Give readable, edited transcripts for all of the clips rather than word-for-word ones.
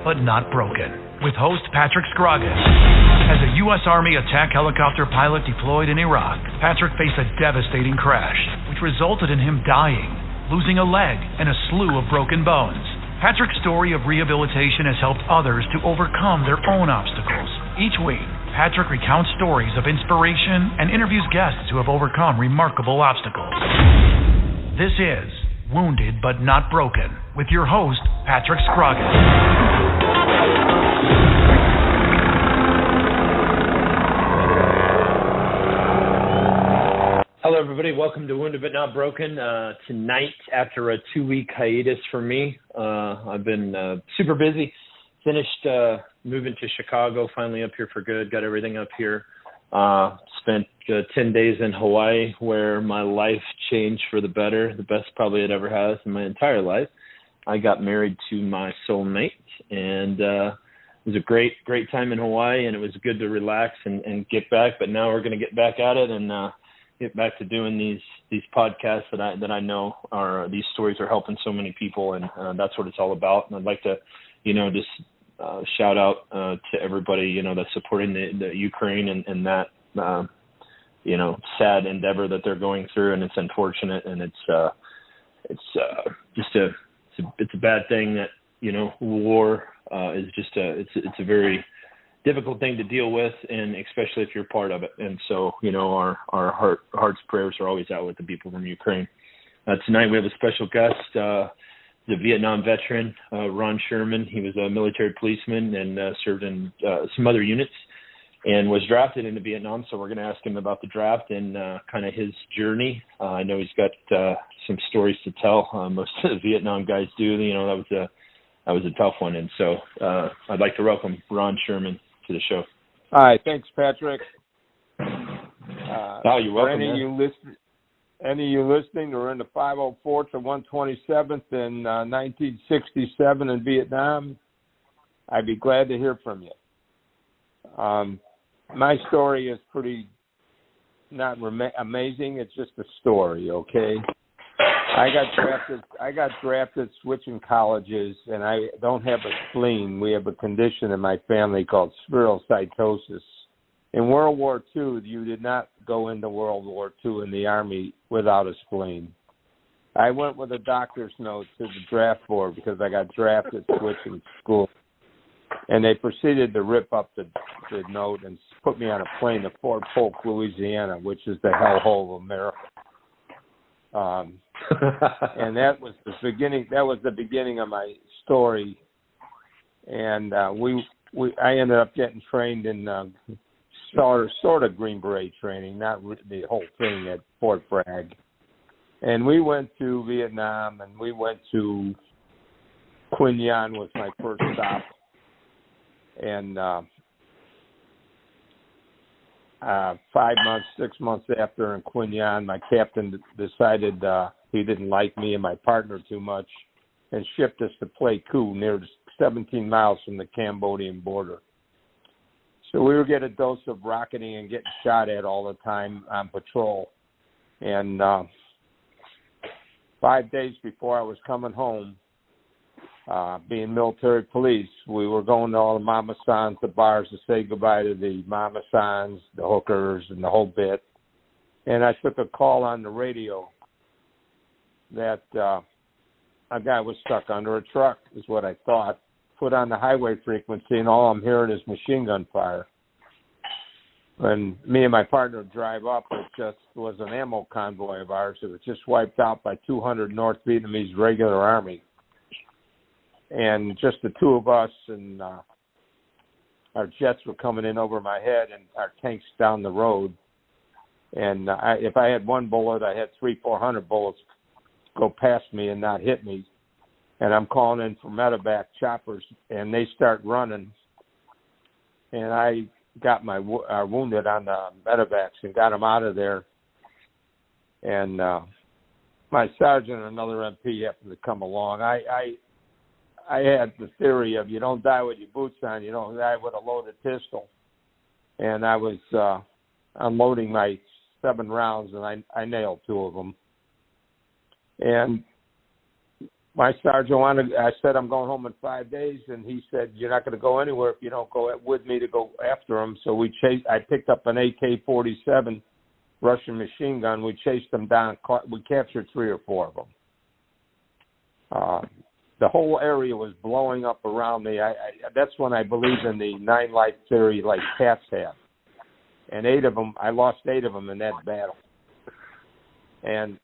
but not broken, with host Patrick Scroggins. As a U.S. Army attack helicopter pilot deployed in Iraq, Patrick faced a devastating crash, which resulted in him dying, losing a leg, and a slew of broken bones. Patrick's story of rehabilitation has helped others to overcome their own obstacles. Each week, Patrick recounts stories of inspiration and interviews guests who have overcome remarkable obstacles. This is Wounded But Not Broken, with your host, Patrick Scroggins. Hello, everybody. Welcome to Wounded But Not Broken. Tonight, after a 2-week hiatus for me, I've been super busy. Finished moving to Chicago, finally up here for good, got everything up here. Spent 10 days in Hawaii where my life changed for the better, the best probably it ever has in my entire life. I got married to my soulmate, and it was a great time in Hawaii, and it was good to relax and get back. But now we're going to get back at it and get back to doing these podcasts that I know are these stories are helping so many people, and that's what it's all about. And I'd like to, just shout out to everybody, that's supporting the Ukraine and that, sad endeavor that they're going through, and it's unfortunate, and it's a bad thing that, war is just it's a very difficult thing to deal with, and especially if you're part of it. And so, our hearts, prayers are always out with the people from Ukraine. Tonight we have a special guest, the Vietnam veteran, Ron Sherman. He was a military policeman and served in some other units and was drafted into Vietnam. So we're going to ask him about the draft and kind of his journey. I know he's got some stories to tell. Most of the Vietnam guys do. That was a tough one. And so I'd like to welcome Ron Sherman to the show. Hi, thanks, Patrick. You're welcome. Any of you listening were in the 504th to 127th in 1967 in Vietnam, I'd be glad to hear from you. My story is pretty not amazing. It's just a story, okay? I got drafted switching colleges, and I don't have a spleen. We have a condition in my family called spherocytosis. In World War II, you did not go into World War II in the Army without a spleen. I went with a doctor's note to the draft board because I got drafted switching school. And they proceeded to rip up the note and put me on a plane to Fort Polk, Louisiana, which is the hellhole of America. And that was the beginning. That was the beginning of my story. And I ended up getting trained in sort of Green Beret training, not the whole thing at Fort Bragg. And we went to Vietnam, and we went to Quinh Nhon was my first stop. And 6 months after in Quinh Nhon, my captain decided he didn't like me and my partner too much and shipped us to Pleiku, near 17 miles from the Cambodian border. So we would get a dose of rocketing and getting shot at all the time on patrol. And 5 days before I was coming home, being military police, we were going to all the mama sans, the bars, to say goodbye to the mama sans, the hookers, and the whole bit. And I took a call on the radio that a guy was stuck under a truck, is what I thought. Put on the highway frequency, and all I'm hearing is machine gun fire. When me and my partner drive up, it just was an ammo convoy of ours. It was just wiped out by 200 North Vietnamese regular army. And just the two of us, and our jets were coming in over my head and our tanks down the road. And if I had one bullet, I had 300-400 bullets go past me and not hit me. And I'm calling in for medevac choppers, and they start running. And I got my wounded on the medevacs and got them out of there. And my sergeant and another MP happened to come along. I had the theory of you don't die with your boots on, you don't die with a loaded pistol. And I was unloading my 7 rounds, and I nailed 2 of them. And my sergeant I said, I'm going home in 5 days, and he said, you're not going to go anywhere if you don't go with me to go after him. So I picked up an AK-47 Russian machine gun. We chased them down. We captured 3 or 4 of them. The whole area was blowing up around me. That's when I believed in the 9-life theory like cats have. And I lost 8 of them in that battle. And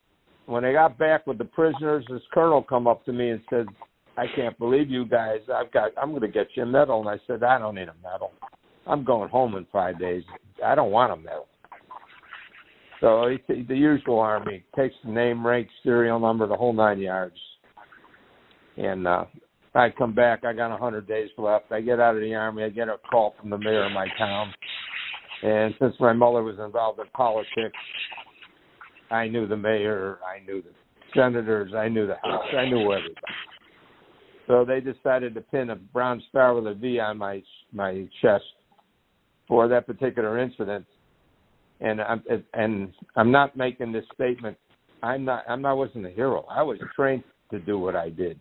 when I got back with the prisoners, this colonel come up to me and said, I can't believe you guys. I'm going to get you a medal. And I said, I don't need a medal. I'm going home in 5 days. I don't want a medal. So the usual Army takes the name, rank, serial number, the whole 9 yards. And I come back. I got 100 days left. I get out of the Army. I get a call from the mayor of my town. And since my mother was involved in politics, I knew the mayor. I knew the senators. I knew the House. I knew everybody. So they decided to pin a brown star with a V on my chest for that particular incident. And I'm not making this statement. I wasn't a hero. I was trained to do what I did.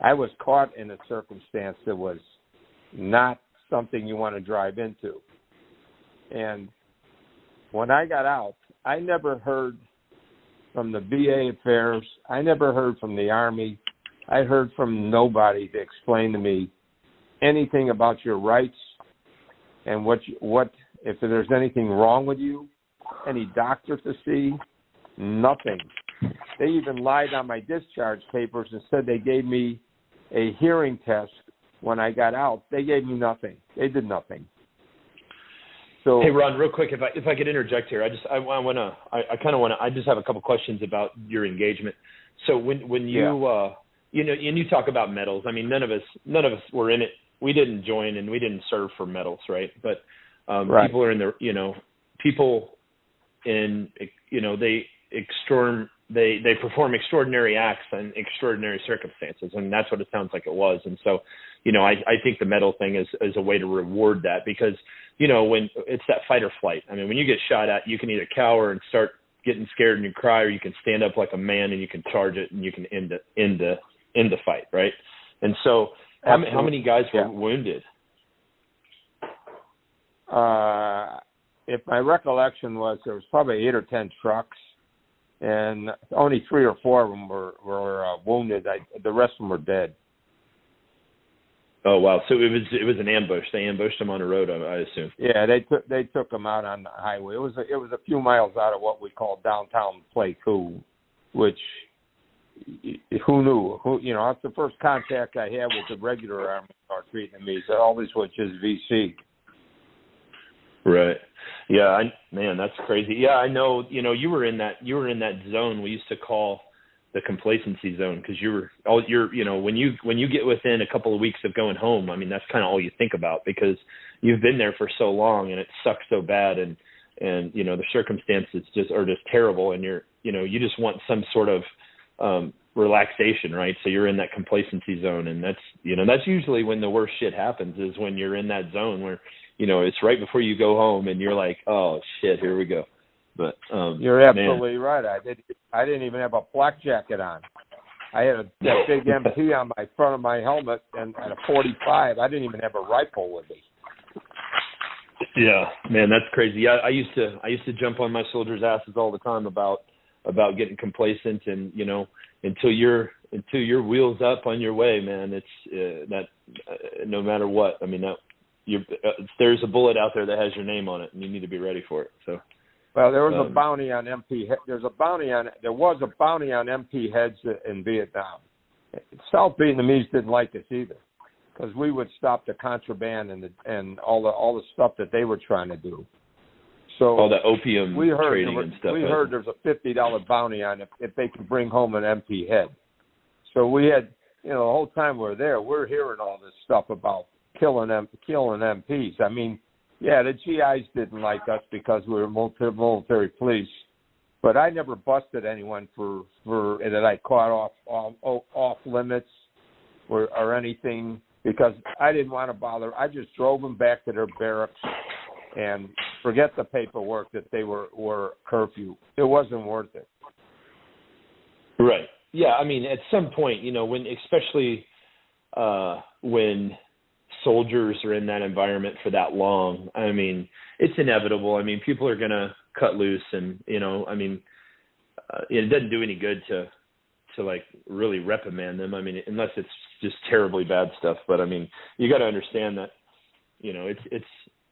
I was caught in a circumstance that was not something you want to drive into. And when I got out, I never heard from the VA affairs. I never heard from the Army. I heard from nobody to explain to me anything about your rights and what if there's anything wrong with you, any doctor to see, nothing. They even lied on my discharge papers and said they gave me a hearing test when I got out. They gave me nothing. They did nothing. So, hey, Ron, real quick, if I could interject here, I just have a couple questions about your engagement. So when you and you talk about medals, I mean, none of us were in it. We didn't join and we didn't serve for medals, right? But right. People are in the, people in, they perform extraordinary acts in extraordinary circumstances, and that's what it sounds like it was. And so, I think the medal thing is a way to reward that because, when it's that fight or flight. I mean, when you get shot at, you can either cower and start getting scared and you cry, or you can stand up like a man and you can charge it and you can end the fight, right? And so, how many guys were wounded? If my recollection was, there was probably 8 or 10 trucks, and only 3 or 4 of them were wounded. The rest of them were dead. Oh wow! So it was an ambush. They ambushed them on the road, I assume. Yeah, they took them out on the highway. It was a few miles out of what we call downtown Playcool, which who knew? That's the first contact I had with the regular Army treating me. So all this was just VC. Right. Yeah. Man, that's crazy. Yeah, I know. You were in that zone we used to call the complacency zone because when you get within a couple of weeks of going home, I mean, that's kind of all you think about because you've been there for so long and it sucks so bad and the circumstances are just terrible and you just want some sort of relaxation, right? So you're in that complacency zone, and that's usually when the worst shit happens is when you're in that zone where it's right before you go home and you're like, oh shit, here we go. But you're absolutely right. I didn't even have a flak jacket on. I had a big MP on my front of my helmet and a 45. I didn't even have a rifle with me. Yeah, man, that's crazy. Yeah, I used to jump on my soldiers' asses all the time about getting complacent and until your wheels up on your way, man. It's that no matter what. I mean, there's a bullet out there that has your name on it, and you need to be ready for it. So. Well, there was a bounty on MP. There was a bounty on MP heads in Vietnam. South Vietnamese didn't like us either, because we would stop the contraband and all the stuff that they were trying to do. So all the opium trading and stuff. We heard there was a $50 bounty on it if they could bring home an MP head. So we had, the whole time we were there, we're hearing all this stuff about killing MPs. I mean. Yeah, the GIs didn't like us because we were military police, but I never busted anyone for that I caught off limits or anything because I didn't want to bother. I just drove them back to their barracks and forget the paperwork that they were curfew. It wasn't worth it. Right. Yeah, I mean, at some point, especially when soldiers are in that environment for that long, I mean, it's inevitable. I mean, people are going to cut loose and, it doesn't do any good to like really reprimand them. I mean, unless it's just terribly bad stuff. But I mean, you got to understand that,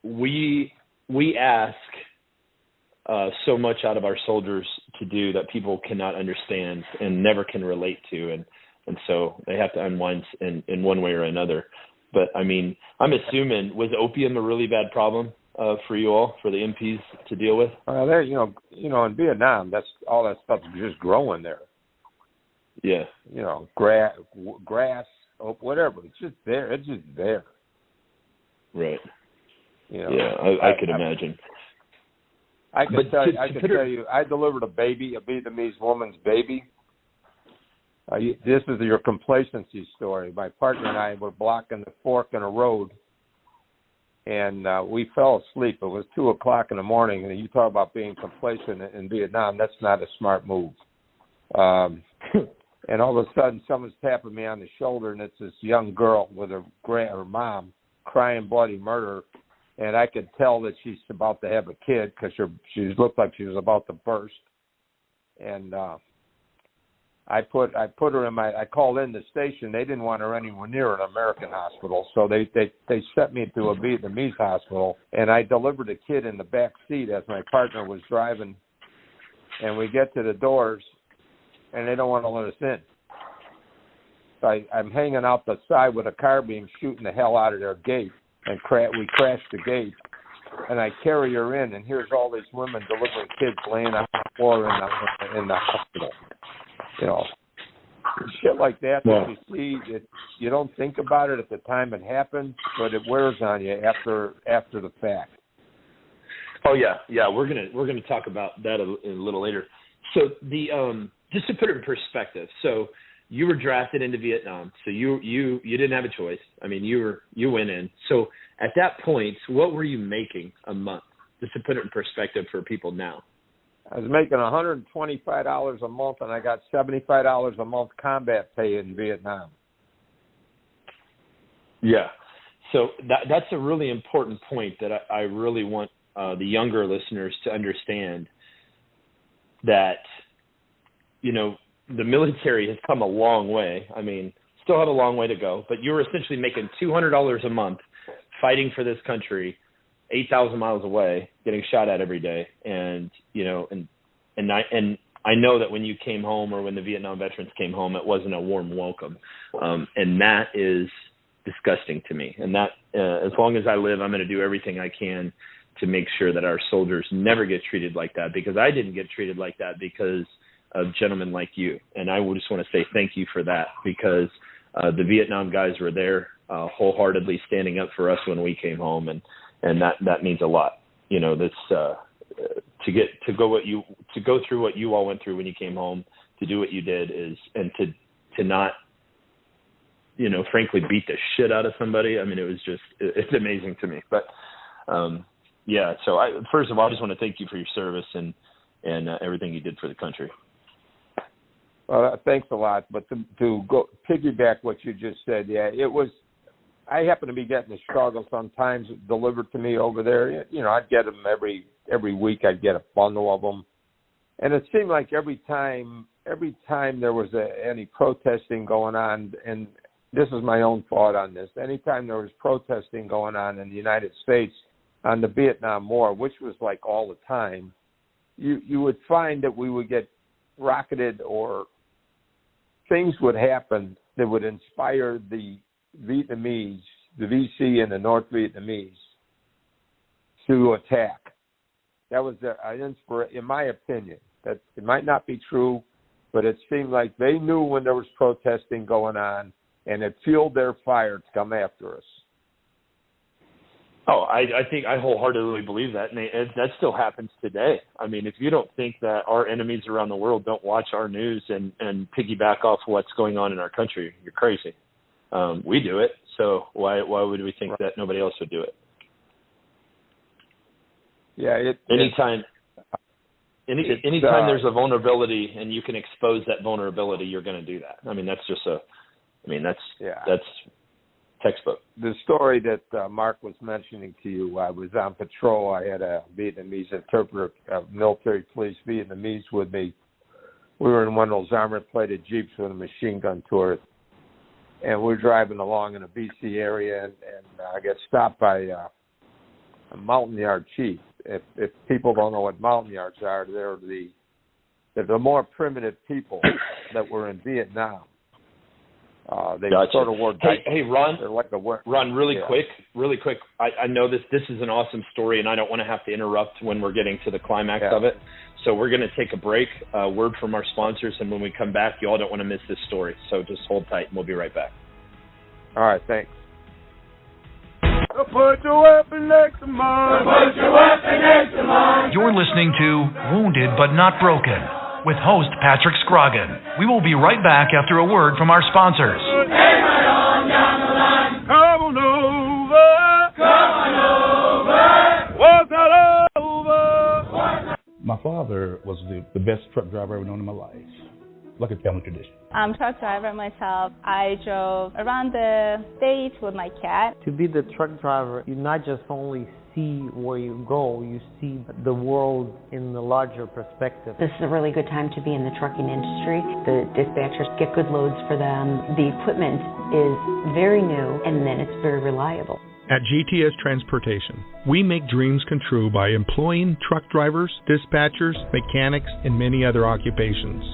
we ask so much out of our soldiers to do that people cannot understand and never can relate to. And so they have to unwind in one way or another. But I mean, I'm assuming, was opium a really bad problem for you all, for the MPs to deal with? There, in Vietnam, that's all that stuff is just growing there. Yeah. Grass, whatever. It's just there. It's just there. Right. Yeah, I could imagine. I can tell you, I delivered a Vietnamese woman's baby. This is your complacency story. My partner and I were blocking the fork in a road, and we fell asleep. It was 2:00 in the morning, and you talk about being complacent in Vietnam. That's not a smart move. And all of a sudden, someone's tapping me on the shoulder, and it's this young girl with her mom crying bloody murder. And I could tell that she's about to have a kid because she looked like she was about to burst. And I put her in I called in the station. They didn't want her anywhere near an American hospital, so they sent me to a Vietnamese hospital. And I delivered the kid in the back seat as my partner was driving. And we get to the doors, and they don't want to let us in. So I'm hanging out the side with a car beam shooting the hell out of their gate. And we crashed the gate, and I carry her in, and here's all these women delivering kids laying on the floor in the hospital. Shit like that you see, you don't think about it at the time it happens, but it wears on you after the fact. Oh yeah, we're gonna talk about that a little later. So just to put it in perspective, so you were drafted into Vietnam, so you didn't have a choice. I mean, you went in. So at that point, what were you making a month? Just to put it in perspective for people now. I was making $125 a month, and I got $75 a month combat pay in Vietnam. Yeah. So that's a really important point that I really want the younger listeners to understand, that, the military has come a long way. I mean, still have a long way to go, but you were essentially making $200 a month fighting for this country 8,000 miles away, getting shot at every day. And, I know that when you came home, or when the Vietnam veterans came home, it wasn't a warm welcome. And that is disgusting to me. And that, as long as I live, I'm going to do everything I can to make sure that our soldiers never get treated like that, because I didn't get treated like that because of gentlemen like you. And I just want to say thank you for that, because the Vietnam guys were there wholeheartedly standing up for us when we came home, and that means a lot. This to go through what you all went through when you came home, to do what you did, and to not, frankly, beat the shit out of somebody. I mean, it's amazing to me. But so first of all, I just want to thank you for your service and everything you did for the country. Well, thanks a lot. But to go piggyback what you just said, it was. I happen to be getting the struggle sometimes delivered to me over there. I'd get them every week. I'd get a bundle of them, and it seemed like every time there was any protesting going on, and this is my own thought on this. Anytime there was protesting going on in the United States on the Vietnam War, which was like all the time, you would find that we would get rocketed, or things would happen that would inspire the Vietnamese, the VC and the North Vietnamese, to attack. That was in my opinion. That it might not be true, but it seemed like they knew when there was protesting going on, and it fueled their fire to come after us. Oh, I think I wholeheartedly believe that, and that still happens today. I mean, if you don't think that our enemies around the world don't watch our news and piggyback off what's going on in our country, you're crazy. We do it, so why would we think that nobody else would do it? Yeah. Anytime. Anytime there's a vulnerability and you can expose that vulnerability, you're going to do that. I mean, that's textbook. The story that Mark was mentioning to you, I was on patrol. I had a Vietnamese interpreter, military police Vietnamese with me. We were in one of those armor-plated Jeeps with a machine gun turret, and we're driving along in a BC area, and I get stopped by a mountain yard chief. If people don't know what mountain yards are, they're the more primitive people that were in Vietnam. They gotcha. sort of wore diapers. Hey, Ron. They're like Ron, really quick. I know this is an awesome story, and I don't want to have to interrupt when we're getting to the climax of it. So we're going to take a break, word from our sponsors, and when we come back, you all don't want to miss this story. So just hold tight, and we'll be right back. All right, thanks. Put your weapon next to mine. Put your weapon next to mine. You're listening to Wounded But Not Broken with host Patrick Scroggin. We will be right back after a word from our sponsors. Hey, right on down the line. Come on over. Come on over. What's not over? My father was the best truck driver I've ever known in my life. Like a family tradition. I'm a truck driver myself. I drove around the state with my cat. To be the truck driver, you not just only see where you go, you see the world in the larger perspective. This is a really good time to be in the trucking industry. The dispatchers get good loads for them. The equipment is very new, and then it's very reliable. At GTS Transportation, we make dreams come true by employing truck drivers, dispatchers, mechanics, and many other occupations.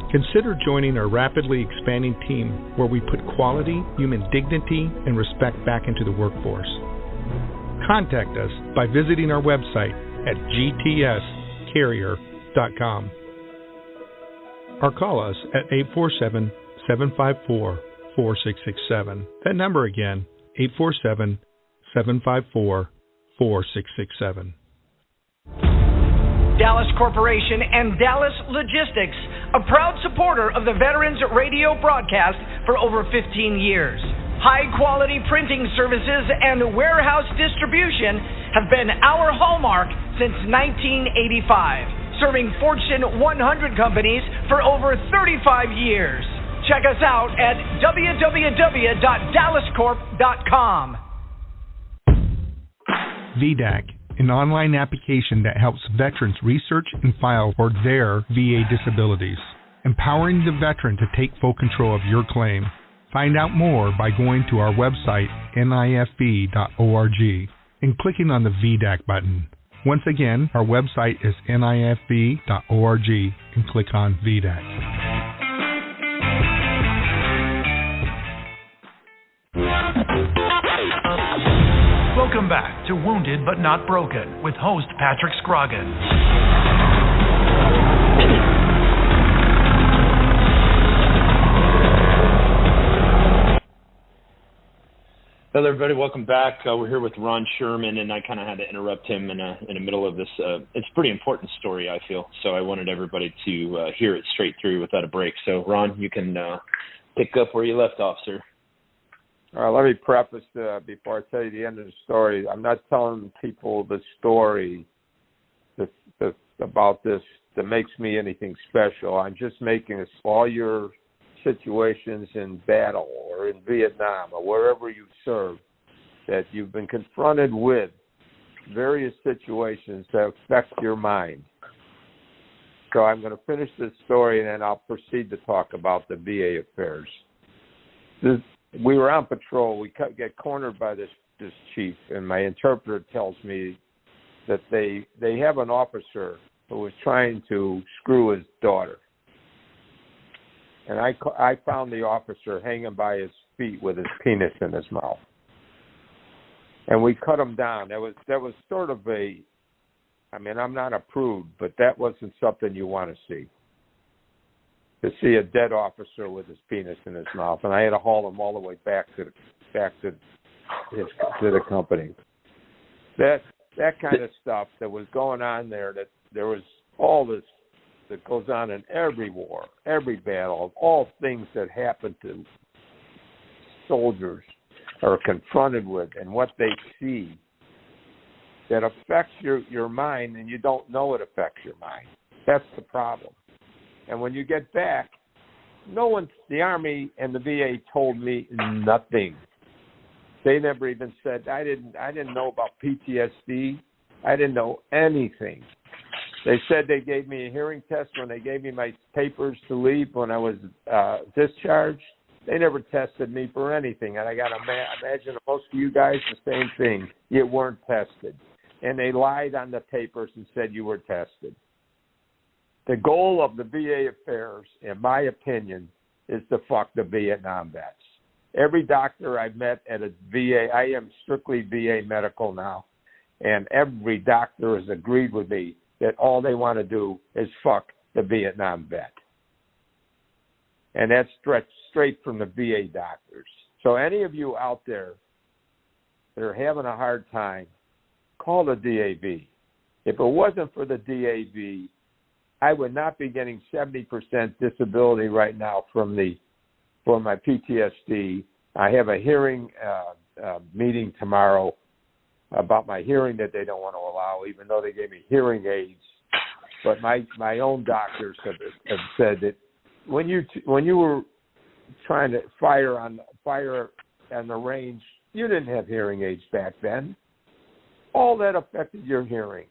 Consider joining our rapidly expanding team where we put quality, human dignity, and respect back into the workforce. Contact us by visiting our website at gtscarrier.com or call us at 847-754-4667. That number again, 847-754-4667. Dallas Corporation and Dallas Logistics, a proud supporter of the Veterans Radio broadcast for over 15 years. High-quality printing services and warehouse distribution have been our hallmark since 1985, serving Fortune 100 companies for over 35 years. Check us out at www.dallascorp.com. VDAC, an online application that helps veterans research and file for their VA disabilities, empowering the veteran to take full control of your claim. Find out more by going to our website, nifv.org, and clicking on the VDAC button. Once again, our website is nifv.org, and click on VDAC. Welcome back to Wounded But Not Broken with host Patrick Scroggin. Hello, everybody. Welcome back. We're here with Ron Sherman, and I kind of had to interrupt him in the middle of this. It's a pretty important story, I feel, so I wanted everybody to hear it straight through without a break. So, Ron, you can pick up where you left off, sir. All right, let me preface before I tell you the end of the story. I'm not telling people the story about this that makes me anything special. I'm just making all your situations in battle or in Vietnam or wherever you serve, that you've been confronted with various situations that affect your mind. So I'm going to finish this story and then I'll proceed to talk about the VA affairs. We were on patrol. We get cornered by this chief, and my interpreter tells me that they have an officer who was trying to screw his daughter. And I found the officer hanging by his feet with his penis in his mouth. And we cut him down. That was sort of I'm not a prude, but that wasn't something you want to see. To see a dead officer with his penis in his mouth, and I had to haul him all the way back to the company. That kind of stuff that was going on there. That there was all this that goes on in every war, every battle, all things that happen to soldiers are confronted with, and what they see that affects your mind, and you don't know it affects your mind. That's the problem. And when you get back, the Army and the VA told me nothing. They never even said, I didn't know about PTSD. I didn't know anything. They said they gave me a hearing test when they gave me my papers to leave when I was discharged. They never tested me for anything. And I got to imagine most of you guys the same thing. You weren't tested. And they lied on the papers and said you were tested. The goal of the VA affairs, in my opinion, is to fuck the Vietnam vets. Every doctor I've met at a VA, I am strictly VA medical now, and every doctor has agreed with me that all they want to do is fuck the Vietnam vet. And that's straight from the VA doctors. So any of you out there that are having a hard time, call the DAV. If it wasn't for the DAV, I would not be getting 70% disability right now for my PTSD. I have a hearing meeting tomorrow about my hearing that they don't want to allow, even though they gave me hearing aids. But my own doctors have said that when you were trying to fire on the range, you didn't have hearing aids back then. All that affected your hearing.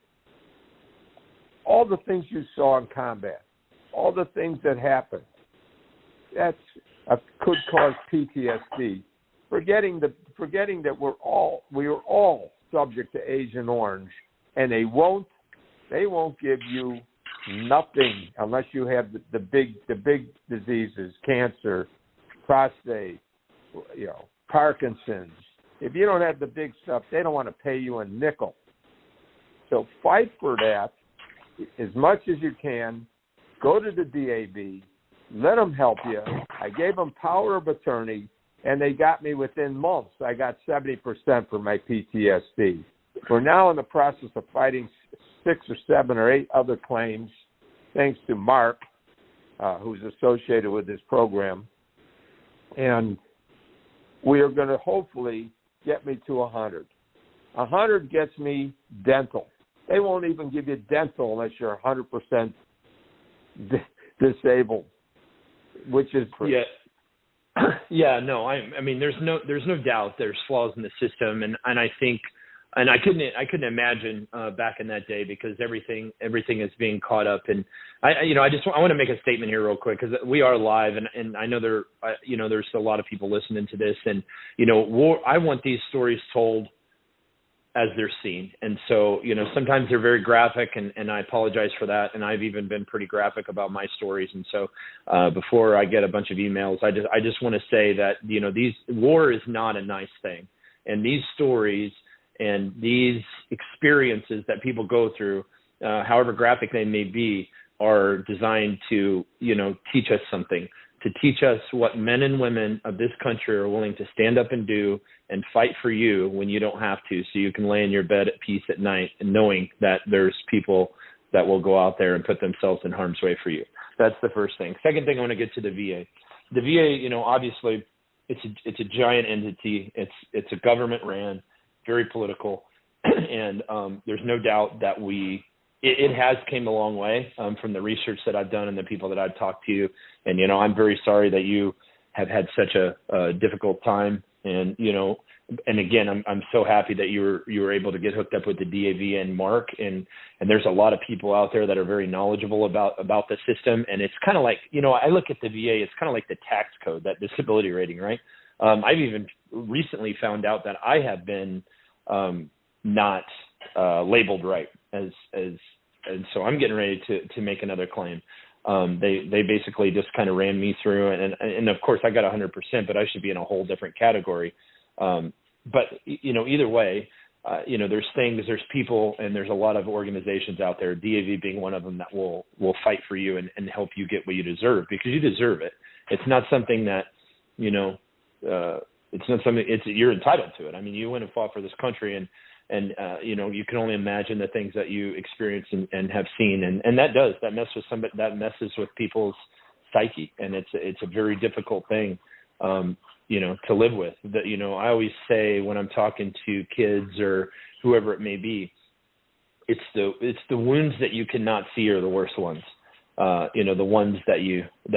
All the things you saw in combat, all the things that happened, could cause PTSD. Forgetting that we are all subject to Agent Orange, and they won't give you nothing unless you have the big diseases, cancer, prostate, Parkinson's. If you don't have the big stuff, they don't want to pay you a nickel. So fight for that as much as you can. Go to the DAV, let them help you. I gave them power of attorney, and they got me within months. I got 70% for my PTSD. We're now in the process of fighting 6 or 7 or 8 other claims, thanks to Mark, who's associated with this program. And we are going to hopefully get me to 100. 100 gets me dental. They won't even give you dental unless you're 100% disabled, which is yeah. No, I mean, there's no doubt there's flaws in the system, and I think, and I couldn't imagine back in that day, because everything is being caught up. And I want to make a statement here real quick, because we are live, and I know there's a lot of people listening to this, and I want these stories told as they're seen. And so, sometimes they're very graphic, and I apologize for that. And I've even been pretty graphic about my stories. And so before I get a bunch of emails, I just want to say that, war is not a nice thing. And these stories and these experiences that people go through, however graphic they may be, are designed to, teach us something, to teach us what men and women of this country are willing to stand up and do and fight for you when you don't have to, so you can lay in your bed at peace at night and knowing that there's people that will go out there and put themselves in harm's way for you. That's the first thing. Second thing, I want to get to the VA. The VA, obviously, it's a giant entity. It's a government ran, very political, and there's no doubt that it has came a long way from the research that I've done and the people that I've talked to. And, I'm very sorry that you have had such a difficult time. And, and again, I'm so happy that you were able to get hooked up with the DAV and Mark. And there's a lot of people out there that are very knowledgeable about the system. And it's kind of like, I look at the VA, it's kind of like the tax code, that disability rating, right? I've even recently found out that I have been not labeled right and so I'm getting ready to make another claim. They basically just kind of ran me through, and of course I got 100%, but I should be in a whole different category. But either way, there's people, and there's a lot of organizations out there, DAV being one of them, that will fight for you and help you get what you deserve, because you deserve it. It's not something that it's not something you're entitled to it. I mean, you went and fought for this country, and you can only imagine the things that you experienced and have seen, and that messes with people's psyche, and it's a very difficult thing, to live with. I always say when I'm talking to kids or whoever it may be, it's the wounds that you cannot see are the worst ones. The ones that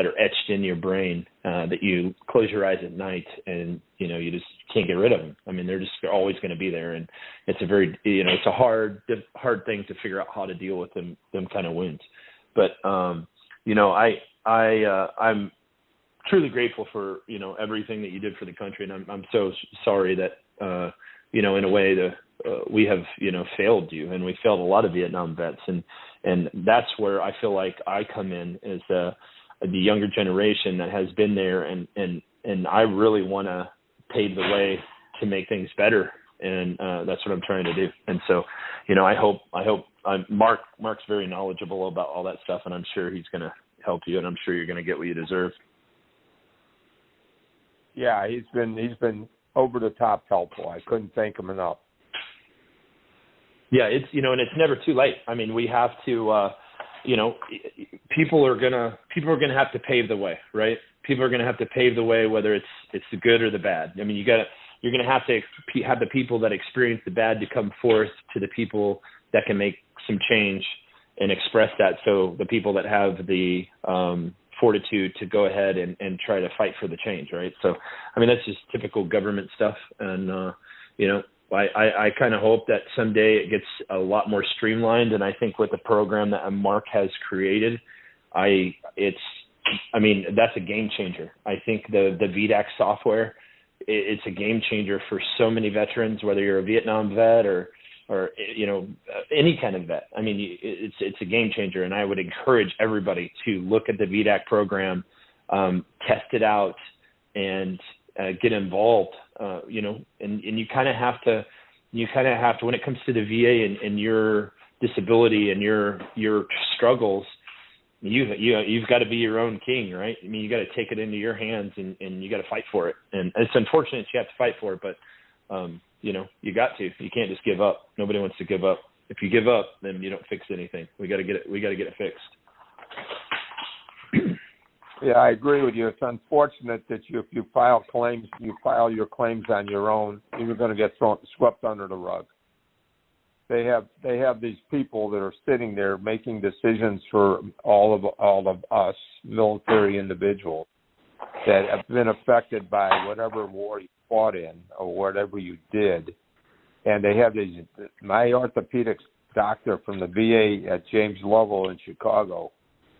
are etched in your brain, that you close your eyes at night and, you just can't get rid of them. I mean, they're always going to be there. And it's it's a hard thing to figure out how to deal with them kind of wounds. But, I'm truly grateful for, everything that you did for the country. And I'm so sorry that, in a way we have, failed you, and we failed a lot of Vietnam vets. And that's where I feel like I come in as the younger generation that has been there. And I really want to pave the way to make things better. And that's what I'm trying to do. And so, I hope Mark's very knowledgeable about all that stuff, and I'm sure he's going to help you, and I'm sure you're going to get what you deserve. Yeah, he's been over the top helpful. I couldn't thank him enough. Yeah, it's and it's never too late. I mean, we have to people are gonna have to pave the way, right? People are gonna have to pave the way, whether it's the good or the bad. I mean, you're gonna have to have the people that experience the bad to come forth to the people that can make some change and express that. So the people that have the fortitude to go ahead and try to fight for the change, right? So, I mean, that's just typical government stuff. And, I kind of hope that someday it gets a lot more streamlined. And I think with the program that Mark has created, that's a game changer. I think the VDAC software, it's a game changer for so many veterans, whether you're a Vietnam vet or any kind of vet. I mean, it's a game changer, and I would encourage everybody to look at the VDAC program, test it out, and get involved. And you kind of have to, when it comes to the VA and your disability and your struggles, you've got to be your own king, right? I mean, you got to take it into your hands and you got to fight for it. And it's unfortunate you have to fight for it, but you got to. You can't just give up. Nobody wants to give up. If you give up, then you don't fix anything. We got to get it fixed. Yeah, I agree with you. It's unfortunate that if you file your claims on your own, you're going to get swept under the rug. They have these people that are sitting there making decisions for all of us military individuals that have been affected by whatever war you fought in or whatever you did. And they have these. My orthopedics doctor from the VA at James Lovell in Chicago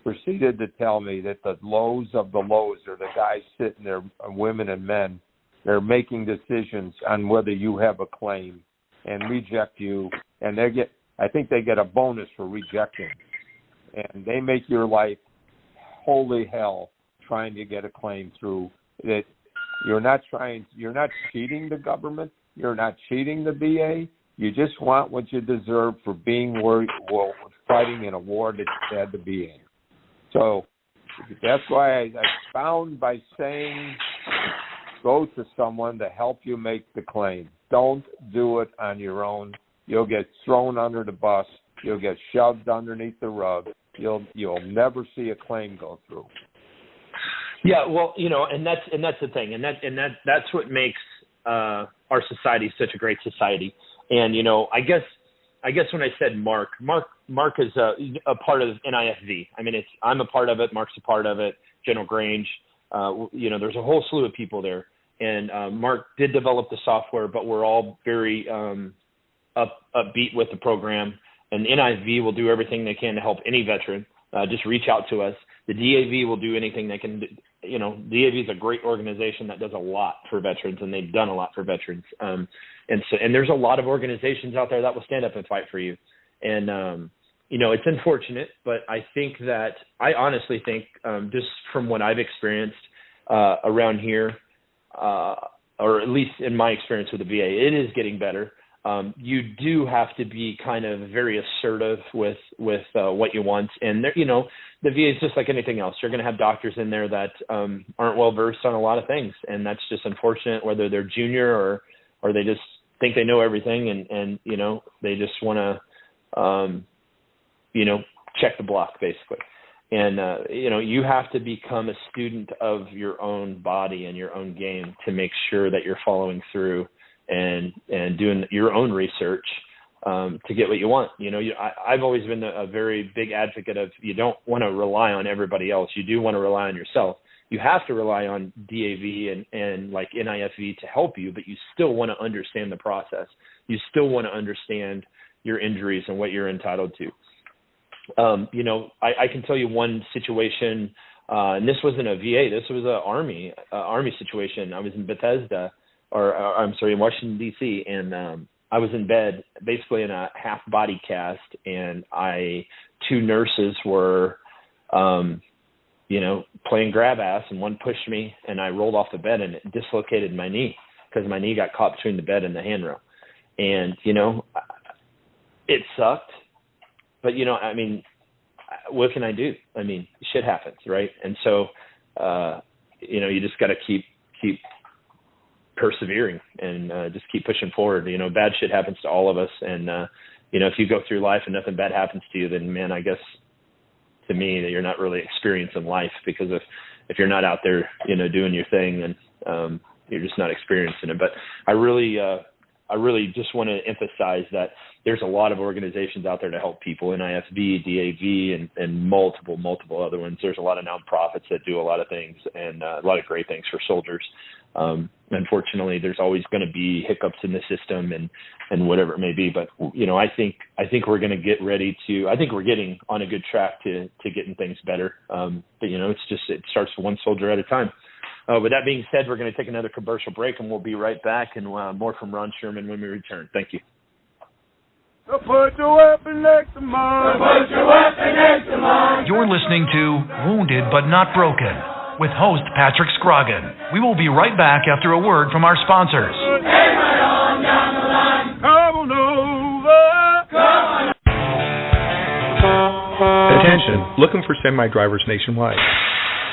proceeded to tell me that the lows of the lows are the guys sitting there, women and men, they're making decisions on whether you have a claim and reject you, and I think they get a bonus for rejecting, and they make your life holy hell trying to get a claim through. That you're not cheating the government, you're not cheating the VA, you just want what you deserve for being fighting in a war that you had to be in. So that's why I found by saying go to someone to help you make the claim. Don't do it on your own. You'll get thrown under the bus. You'll get shoved underneath the rug. You'll never see a claim go through. Yeah, well, and that's the thing, and that's what makes our society such a great society. And I guess when I said Mark is a part of NIFV. I mean, I'm a part of it. Mark's a part of it. General Grange. There's a whole slew of people there. And Mark did develop the software, but we're all very upbeat with the program. And NIV will do everything they can to help any veteran. Just reach out to us. The DAV will do anything they can. DAV is a great organization that does a lot for veterans, and they've done a lot for veterans. And there's a lot of organizations out there that will stand up and fight for you. And it's unfortunate, but I honestly think just from what I've experienced around here, or at least in my experience with the VA, it is getting better. You do have to be kind of very assertive with what you want. And, the VA is just like anything else. You're going to have doctors in there that aren't well-versed on a lot of things. And that's just unfortunate, whether they're junior or they just think they know everything and they just want to, check the block, basically. And, you have to become a student of your own body and your own game to make sure that you're following through and doing your own research to get what you want. I've always been a very big advocate of, you don't want to rely on everybody else. You do want to rely on yourself. You have to rely on DAV and like NIFV to help you, but you still want to understand the process. You still want to understand your injuries and what you're entitled to. I can tell you one situation, and this wasn't a VA. This was an Army situation. I was in Bethesda, in Washington, D.C., and I was in bed, basically in a half body cast, and two nurses were, playing grab ass, and one pushed me, and I rolled off the bed, and it dislocated my knee because my knee got caught between the bed and the handrail. And, it sucked, but, what can I do? Shit happens, right? And so, you just got to keep persevering and just keep pushing forward. Bad shit happens to all of us, and if you go through life and nothing bad happens to you, then man, I guess to me that you're not really experiencing life, because if you're not out there doing your thing, then you're just not experiencing it. But I really just want to emphasize that there's a lot of organizations out there to help people, NIFV, DAV, and multiple other ones. There's a lot of nonprofits that do a lot of things, and a lot of great things for soldiers. Unfortunately, there's always going to be hiccups in the system and whatever it may be. But, I think we're going to get ready I think we're getting on a good track to getting things better. But, it starts one soldier at a time. With that being said, we're going to take another commercial break, and we'll be right back, and more from Ron Sherman when we return. Thank you. So put your weapon next to mine. Put your weapon next to mine. You're listening to Wounded But Not Broken with host Patrick Scroggin. We will be right back after a word from our sponsors. Hey, right on down the line. Come on over. Come on. Attention, looking for semi-drivers nationwide.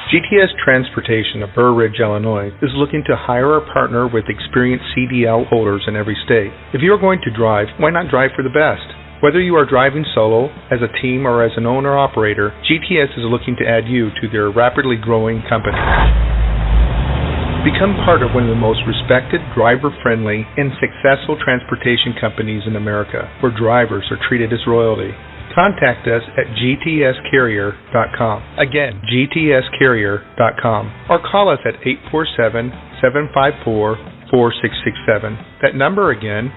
GTS Transportation of Burr Ridge, Illinois is looking to hire or partner with experienced CDL holders in every state. If you are going to drive, why not drive for the best? Whether you are driving solo, as a team, or as an owner-operator, GTS is looking to add you to their rapidly growing company. Become part of one of the most respected, driver-friendly, and successful transportation companies in America, where drivers are treated as royalty. Contact us at gtscarrier.com. Again, gtscarrier.com. Or call us at 847-754-4667. That number again,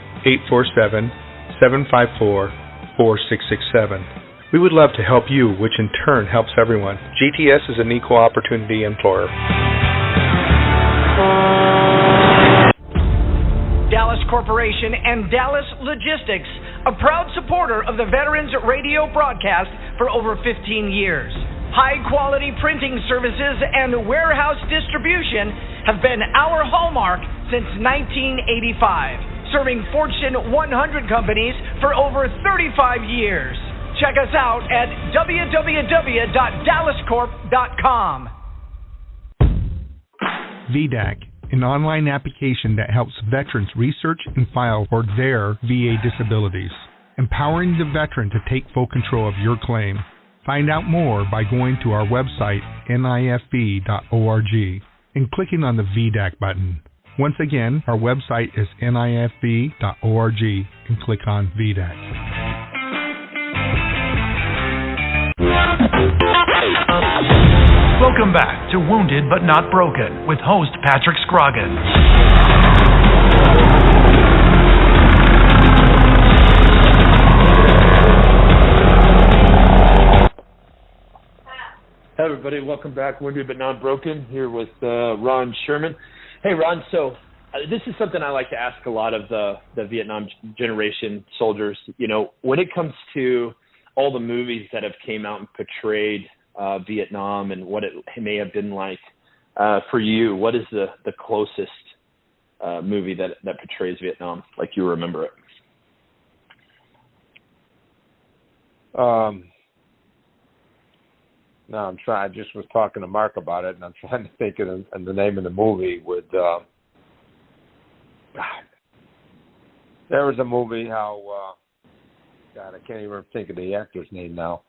847-754-4667. We would love to help you, which in turn helps everyone. GTS is an equal opportunity employer. Dallas Corporation and Dallas Logistics, a proud supporter of the Veterans Radio broadcast for over 15 years. High-quality printing services and warehouse distribution have been our hallmark since 1985, serving Fortune 100 companies for over 35 years. Check us out at www.dallascorp.com. VDAC, an online application that helps veterans research and file for their VA disabilities, empowering the veteran to take full control of your claim. Find out more by going to our website, nifv.org, and clicking on the VDAC button. Once again, our website is nifv.org, and click on VDAC. Welcome back to Wounded But Not Broken with host Patrick Scroggin. Hey everybody, welcome back. Wounded But Not Broken, here with Ron Sherman. Hey Ron, so this is something I like to ask a lot of the Vietnam generation soldiers. When it comes to all the movies that have came out and portrayed Vietnam and what it may have been like for you, what is the closest movie that portrays Vietnam like you remember it? No, I'm trying. I just was talking to Mark about it, and I'm trying to think of the name of the movie. There was a movie how God, I can't even think of the actor's name now.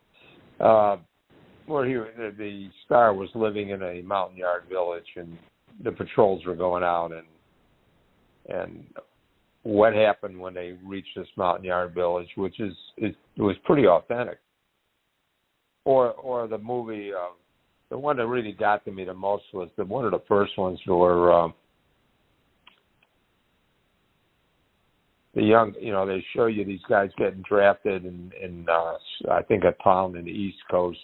Where the star was living in a mountain yard village, and the patrols were going out, and what happened when they reached this mountain yard village, which was pretty authentic. Or the movie, the one that really got to me the most was one of the first ones where the young, they show you these guys getting drafted in I think a town in the East Coast,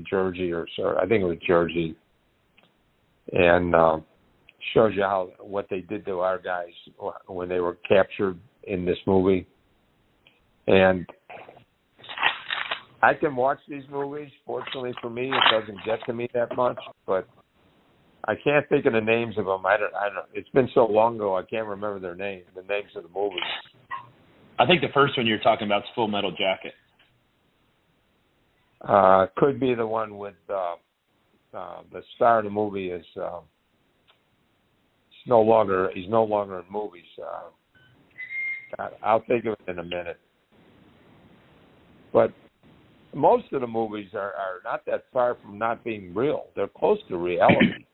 Jersey, I think it was Jersey, and shows you what they did to our guys when they were captured in this movie. And I can watch these movies. Fortunately for me, it doesn't get to me that much, but I can't think of the names of them. I don't. It's been so long ago, I can't remember the names of the movies. I think the first one you're talking about is Full Metal Jacket. Could be the one with the star of the movie is he's no longer in movies. I'll think of it in a minute. But most of the movies are not that far from not being real. They're close to reality.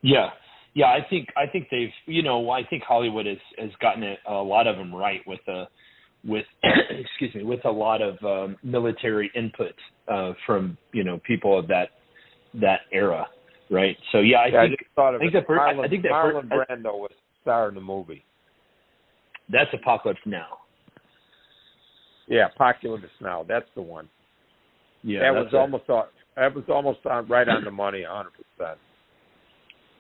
Yeah, I think they've, I think Hollywood has gotten a lot of them right with with a lot of military input from people of that era, right? So I think Marlon Brando was the star in the movie. That's Apocalypse Now. Yeah, Apocalypse Now. That's the one. Yeah, that was almost right on the money, 100%.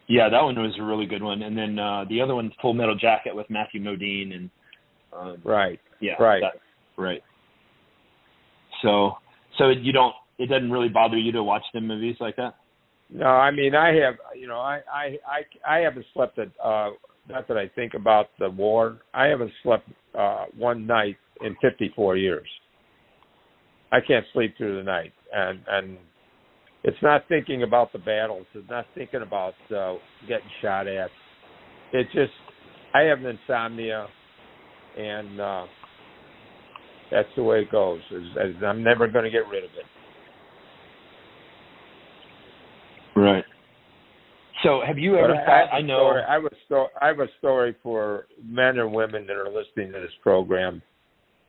Yeah, that one was a really good one. And then the other one, Full Metal Jacket with Matthew Modine and right. Yeah. Right. Right. So it doesn't really bother you to watch them movies like that? No, I mean I have I haven't slept not that I think about the war. I haven't slept one night in 54 years. I can't sleep through the night, and it's not thinking about the battles. It's not thinking about getting shot at. It's just I have an insomnia, and that's the way it goes. I'm never going to get rid of it. Right. So have you ever thought? I know. I have a story for men and women that are listening to this program.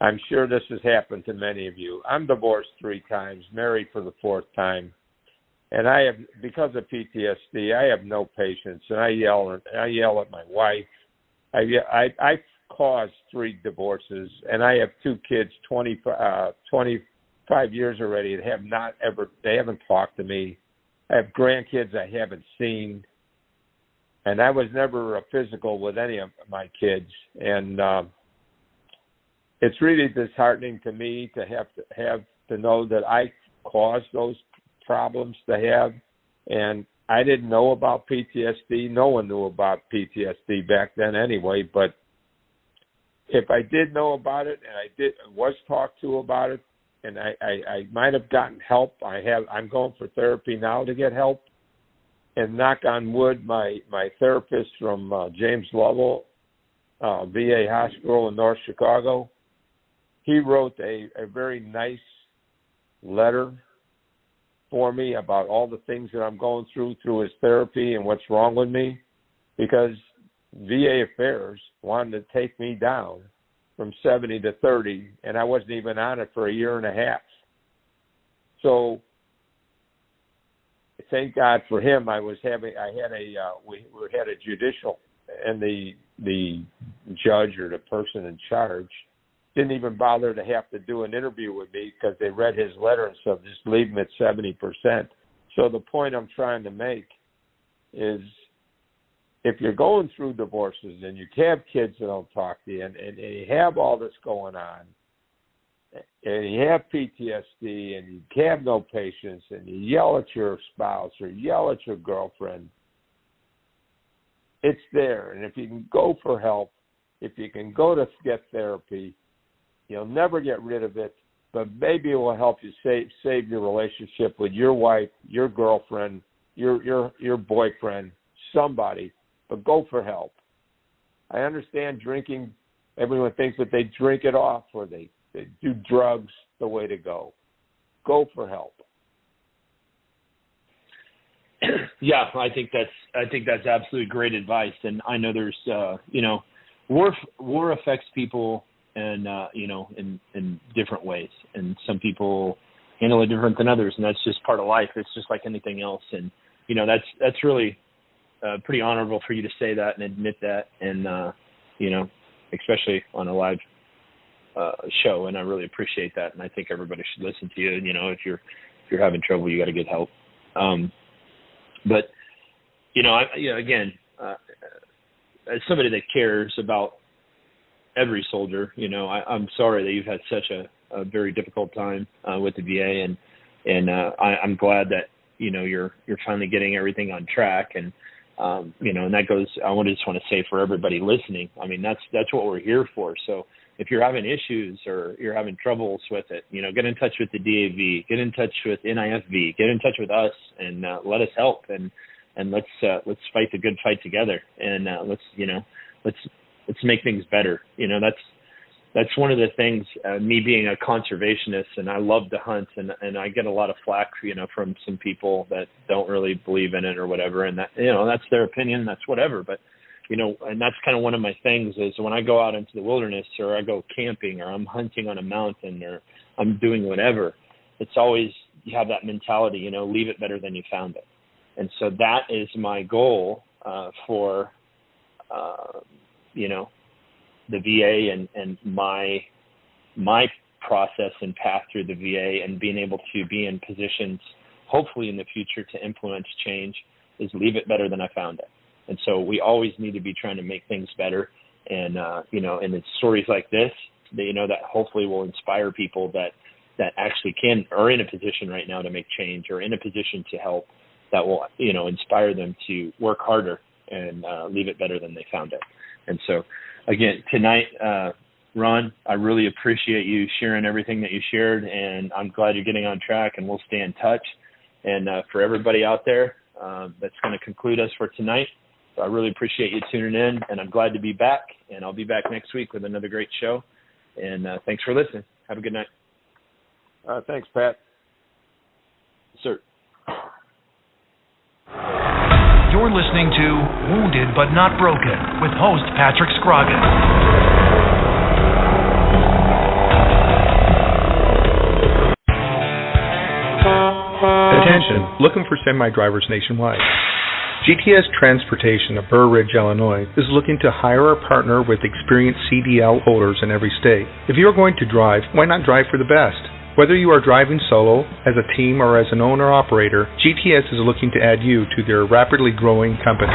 I'm sure this has happened to many of you. I'm divorced 3 times, married for the 4th time. And I have, because of PTSD, I have no patience, and I yell at my wife. I caused 3 divorces, and I have 2 kids, 25 years already, that they haven't talked to me. I have grandkids I haven't seen, and I was never physical with any of my kids. And it's really disheartening to me to have to know that I caused those problems to have, and I didn't know about PTSD. No one knew about PTSD back then anyway, but if I did know about it and was talked to about it, and I might have gotten help. I'm going for therapy now to get help, and knock on wood, my therapist from James Lovell VA Hospital in North Chicago, he wrote a very nice letter for me about all the things that I'm going through his therapy and what's wrong with me, because VA Affairs wanted to take me down from 70 to 30, and I wasn't even on it for a year and a half. So thank God for him. We had a judicial, and the judge or the person in charge didn't even bother to have to do an interview with me because they read his letter and said, just leave him at 70%. So the point I'm trying to make is, if you're going through divorces and you have kids that don't talk to you, and you have all this going on, and you have PTSD, and you have no patience, and you yell at your spouse or yell at your girlfriend, it's there. And if you can go for help, if you can go to get therapy, you'll never get rid of it, but maybe it will help you save your relationship with your wife, your girlfriend, your boyfriend, somebody. But go for help. I understand drinking. Everyone thinks that they drink it off or they do drugs, the way to go. Go for help. Yeah, I think that's absolutely great advice. And I know there's, war affects people and, in different ways. And some people handle it different than others. And that's just part of life. It's just like anything else. And, that's really pretty honorable for you to say that and admit that. And, especially on a live show. And I really appreciate that. And I think everybody should listen to you. If you're having trouble, you got to get help. But, as somebody that cares about every soldier, I'm sorry that you've had such a very difficult time with the VA, and I'm glad that you're finally getting everything on track, and and that goes. I just want to say for everybody listening, I mean that's what we're here for. So if you're having issues or you're having troubles with it, get in touch with the DAV, get in touch with NIFV, get in touch with us, and let us help, and let's fight the good fight together, and let's make things better. That's one of the things. Me being a conservationist, and I love to hunt, and I get a lot of flack, from some people that don't really believe in it or whatever, and that that's their opinion, that's whatever, but. And that's kind of one of my things is when I go out into the wilderness or I go camping or I'm hunting on a mountain or I'm doing whatever, it's always you have that mentality, leave it better than you found it. And so that is my goal for, the VA and my process and path through the VA and being able to be in positions, hopefully in the future, to influence change is leave it better than I found it. And so we always need to be trying to make things better. And, and it's stories like this, that hopefully will inspire people that actually are in a position right now to make change or in a position to help, that will, inspire them to work harder and leave it better than they found it. And so, again, tonight, Ron, I really appreciate you sharing everything that you shared, and I'm glad you're getting on track, and we'll stay in touch. And for everybody out there, that's going to conclude us for tonight. So I really appreciate you tuning in, and I'm glad to be back. And I'll be back next week with another great show. And thanks for listening. Have a good night. Thanks, Pat. Sir. You're listening to Wounded But Not Broken with host Patrick Scroggins. Attention, looking for semi-drivers nationwide. GTS Transportation of Burr Ridge, Illinois is looking to hire or partner with experienced CDL holders in every state. If you are going to drive, why not drive for the best? Whether you are driving solo, as a team, or as an owner-operator, GTS is looking to add you to their rapidly growing company.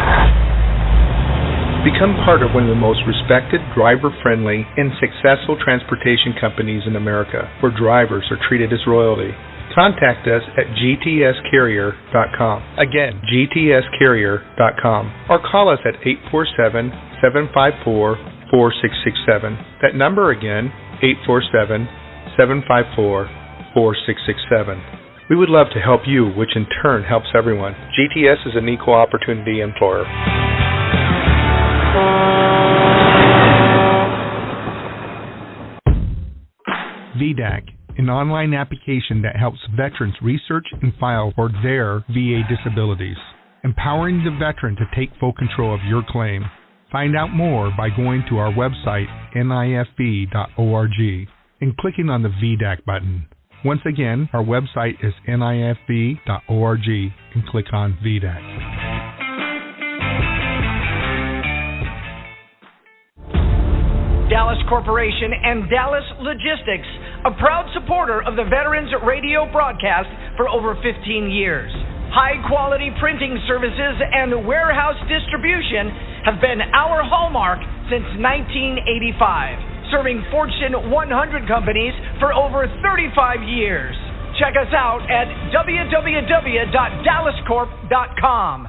Become part of one of the most respected, driver-friendly, and successful transportation companies in America, where drivers are treated as royalty. Contact us at gtscarrier.com. Again, gtscarrier.com. Or call us at 847-754-4667. That number again, 847-754-4667. We would love to help you, which in turn helps everyone. GTS is an equal opportunity employer. VDAC, an online application that helps veterans research and file for their VA disabilities, empowering the veteran to take full control of your claim. Find out more by going to our website, nifv.org, and clicking on the VDAC button. Once again, our website is nifv.org, and click on VDAC. Dallas Corporation and Dallas Logistics, a proud supporter of the Veterans Radio broadcast for over 15 years. High-quality printing services and warehouse distribution have been our hallmark since 1985, serving Fortune 100 companies for over 35 years. Check us out at www.dallascorp.com.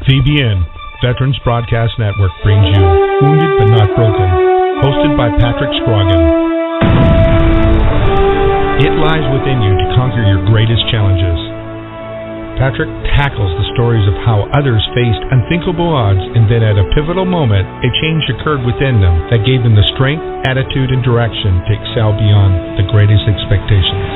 VBN, Veterans Broadcast Network, brings you Wounded But Not Broken, hosted by Patrick Scroggins. It lies within you to conquer your greatest challenges. Patrick tackles the stories of how others faced unthinkable odds, and then at a pivotal moment, a change occurred within them that gave them the strength, attitude, and direction to excel beyond the greatest expectations.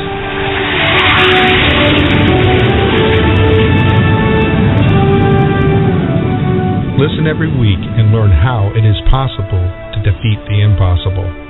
Listen every week and learn how it is possible to defeat the impossible.